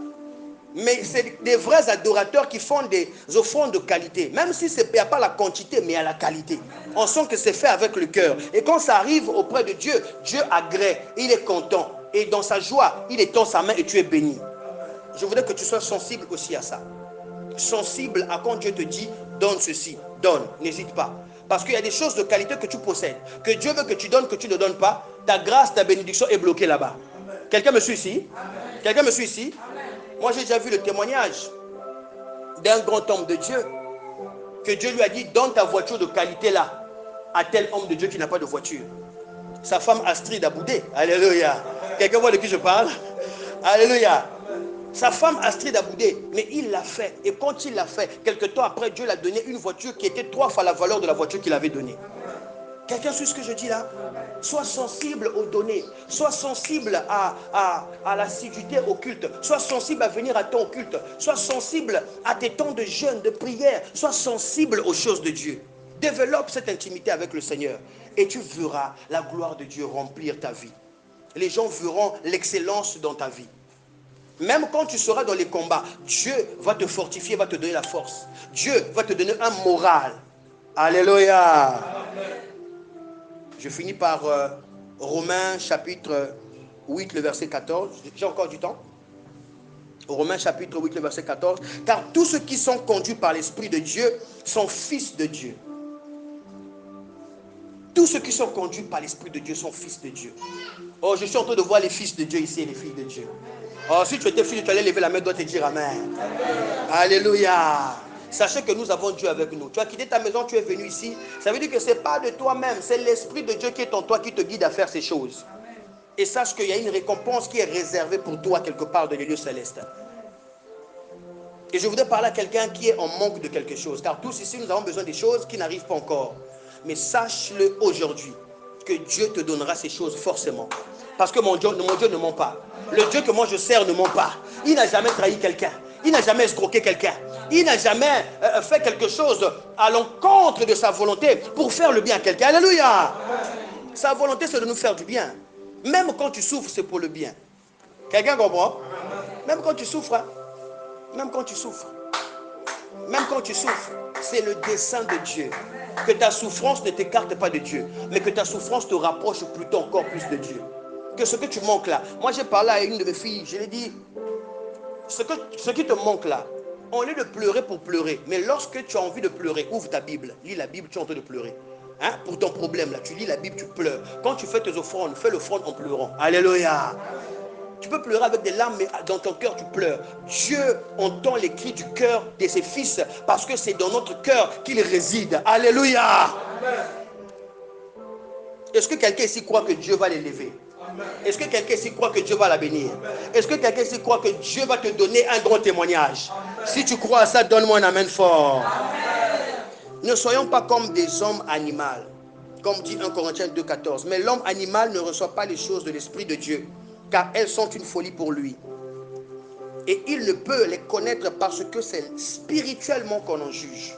Mais c'est des vrais adorateurs qui font des offrandes de qualité. Même si il n'y a pas la quantité, mais il y a la qualité. On sent que c'est fait avec le cœur. Et quand ça arrive auprès de Dieu, Dieu agrée. Il est content. Et dans sa joie, il étend sa main et tu es béni. Je voudrais que tu sois sensible aussi à ça. Sensible à quand Dieu te dit, donne ceci, donne, n'hésite pas. Parce qu'il y a des choses de qualité que tu possèdes, que Dieu veut que tu donnes, que tu ne donnes pas. Ta grâce, ta bénédiction est bloquée là-bas. Quelqu'un me suit ici? Quelqu'un me suit ici? Moi, j'ai déjà vu le témoignage d'un grand homme de Dieu, que Dieu lui a dit, donne ta voiture de qualité là, à tel homme de Dieu qui n'a pas de voiture. Sa femme Astrid a boudé. Alléluia. Quelqu'un voit de qui je parle? Alléluia. Sa femme Astrid a boudé, mais il l'a fait. Et quand il l'a fait, quelque temps après, Dieu l'a donné une voiture qui était 3 fois la valeur de la voiture qu'il avait donnée. Quelqu'un suit ce que je dis là? Sois sensible aux données. Sois sensible à l'assiduité au culte. Sois sensible à venir à ton culte. Sois sensible à tes temps de jeûne, de prière. Sois sensible aux choses de Dieu. Développe cette intimité avec le Seigneur. Et tu verras la gloire de Dieu remplir ta vie. Les gens verront l'excellence dans ta vie. Même quand tu seras dans les combats, Dieu va te fortifier, va te donner la force. Dieu va te donner un moral. Alléluia. Je finis par Romains chapitre 8, le verset 14. J'ai encore du temps? Romains chapitre 8, le verset 14. Car tous ceux qui sont conduits par l'Esprit de Dieu sont fils de Dieu. Tous ceux qui sont conduits par l'Esprit de Dieu sont fils de Dieu. Oh, je suis en train de voir les fils de Dieu ici et les filles de Dieu. Oh, si tu étais fils, tu allais lever la main, dois te dire Amen. Alléluia. Sachez que nous avons Dieu avec nous. Tu as quitté ta maison, tu es venu ici. Ça veut dire que ce n'est pas de toi-même, c'est l'Esprit de Dieu qui est en toi qui te guide à faire ces choses. Et sache qu'il y a une récompense qui est réservée pour toi quelque part dans les lieux célestes. Et je voudrais parler à quelqu'un qui est en manque de quelque chose. Car tous ici, nous avons besoin des choses qui n'arrivent pas encore. Mais sache-le aujourd'hui, que Dieu te donnera ces choses forcément. Parce que mon Dieu ne ment pas. Le Dieu que moi je sers ne ment pas. Il n'a jamais trahi quelqu'un. Il n'a jamais escroqué quelqu'un. Il n'a jamais fait quelque chose à l'encontre de sa volonté pour faire le bien à quelqu'un. Alléluia. Sa volonté, c'est de nous faire du bien. Même quand tu souffres, c'est pour le bien. Quelqu'un comprend? Même quand tu souffres, hein? Même quand tu souffres. Même quand tu souffres, c'est le dessein de Dieu. Que ta souffrance ne t'écarte pas de Dieu, mais que ta souffrance te rapproche plutôt encore plus de Dieu. Que ce que tu manques là, moi j'ai parlé à une de mes filles, je lui ai dit, ce qui te manque là, au lieu de pleurer pour pleurer, mais lorsque tu as envie de pleurer, ouvre ta Bible, lis la Bible, tu es en train de pleurer. Hein? Pour ton problème là, tu lis la Bible, tu pleures. Quand tu fais tes offrandes, fais l'offrande en pleurant. Alléluia. Tu peux pleurer avec des larmes, mais dans ton cœur, tu pleures. Dieu entend les cris du cœur de ses fils parce que c'est dans notre cœur qu'il réside. Alléluia. Est-ce que quelqu'un ici croit que Dieu va l'élever? Est-ce que quelqu'un ici croit que Dieu va la bénir? Est-ce que quelqu'un ici croit que Dieu va te donner un grand témoignage? Si tu crois à ça, donne-moi un amen fort. Ne soyons pas comme des hommes animaux, comme dit 1 Corinthiens 2,14. Mais l'homme animal ne reçoit pas les choses de l'Esprit de Dieu, car elles sont une folie pour lui. Et il ne peut les connaître parce que c'est spirituellement qu'on en juge.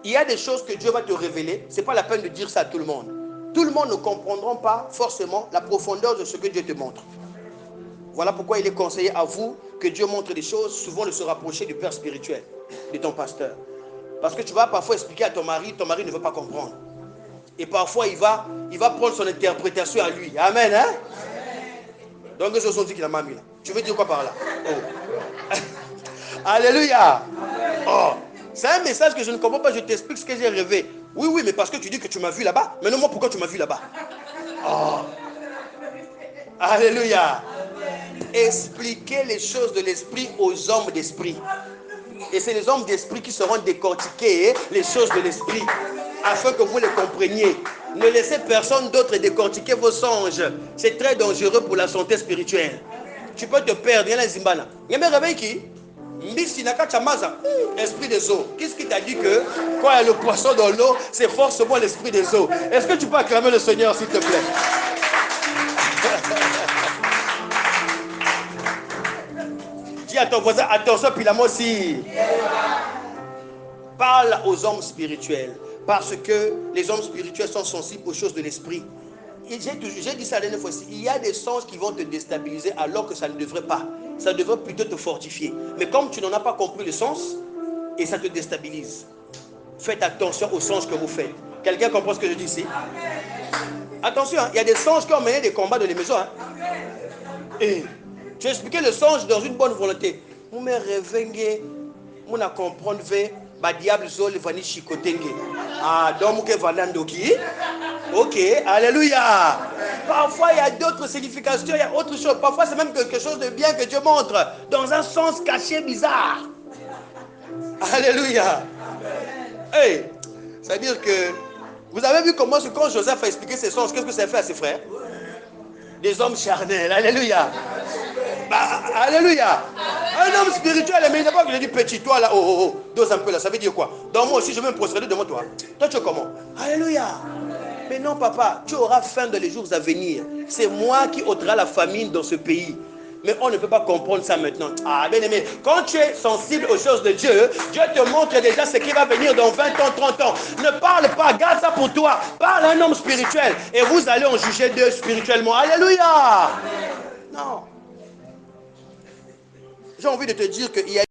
Il y a des choses que Dieu va te révéler. Ce n'est pas la peine de dire ça à tout le monde. Tout le monde ne comprendra pas forcément la profondeur de ce que Dieu te montre. Voilà pourquoi il est conseillé à vous que Dieu montre des choses, souvent de se rapprocher du Père spirituel, de ton pasteur. Parce que tu vas parfois expliquer à ton mari ne veut pas comprendre. Et parfois il va prendre son interprétation à lui. Amen, hein? Donc, ce sont dit qu'il a mamie là. Tu veux dire quoi par là? Oh. Alléluia. Oh. C'est un message que je ne comprends pas. Je t'explique ce que j'ai rêvé. Oui, mais parce que tu dis que tu m'as vu là-bas. Mais non, moi, pourquoi tu m'as vu là-bas? Oh. Alléluia. Expliquez les choses de l'esprit aux hommes d'esprit. Et c'est les hommes d'esprit qui seront décortiqués les choses de l'esprit, afin que vous les compreniez. Ne laissez personne d'autre décortiquer vos songes. C'est très dangereux pour la santé spirituelle. Tu peux te perdre. Il y a la Zimbana. Il y a mes réveils qui? Mbisi Chamaza, esprit des eaux. Qu'est-ce qui t'a dit que quand il y a le poisson dans l'eau, c'est forcément l'esprit des eaux? Est-ce que tu peux acclamer le Seigneur, s'il te plaît? Dis à ton voisin, attention, puis la moi aussi. Parle aux hommes spirituels, parce que les hommes spirituels sont sensibles aux choses de l'esprit. J'ai dit ça la dernière fois aussi, il y a des sens qui vont te déstabiliser alors que ça ne devrait pas. Ça devrait plutôt te fortifier. Mais comme tu n'en as pas compris le sens, et ça te déstabilise. Faites attention aux sens que vous faites. Quelqu'un comprend ce que je dis ici? Attention, il y a des songes qui ont mené des combats dans les maisons. Et tu as expliqué le songe dans une bonne volonté. Vous me réveillez, vous ne comprenez pas, diable zol vani chikotenge. Ah, donc vous valando qui? Ok, alléluia. Parfois il y a d'autres significations, il y a autre chose. Parfois c'est même quelque chose de bien que Dieu montre dans un sens caché bizarre. Alléluia. Hey, c'est-à-dire que vous avez vu comment quand Joseph a expliqué ses sens, qu'est-ce que ça fait à ses frères? Des hommes charnels. Alléluia. Alléluia. Un homme spirituel, mais il n'a pas que je dis petit, toi là, dose un peu là, ça veut dire quoi? Donc moi aussi je vais me procéder devant toi. Toi tu es comment? Alléluia. Mais non papa, tu auras faim dans les jours à venir. C'est moi qui ôtera la famine dans ce pays. Mais on ne peut pas comprendre ça maintenant. Ah bien aimé, quand tu es sensible aux choses de Dieu, Dieu te montre déjà ce qui va venir dans 20 ans, 30 ans. Ne parle pas, garde ça pour toi. Parle à un homme spirituel et vous allez en juger d'eux spirituellement. Alléluia. Non. J'ai envie de te dire qu'il y a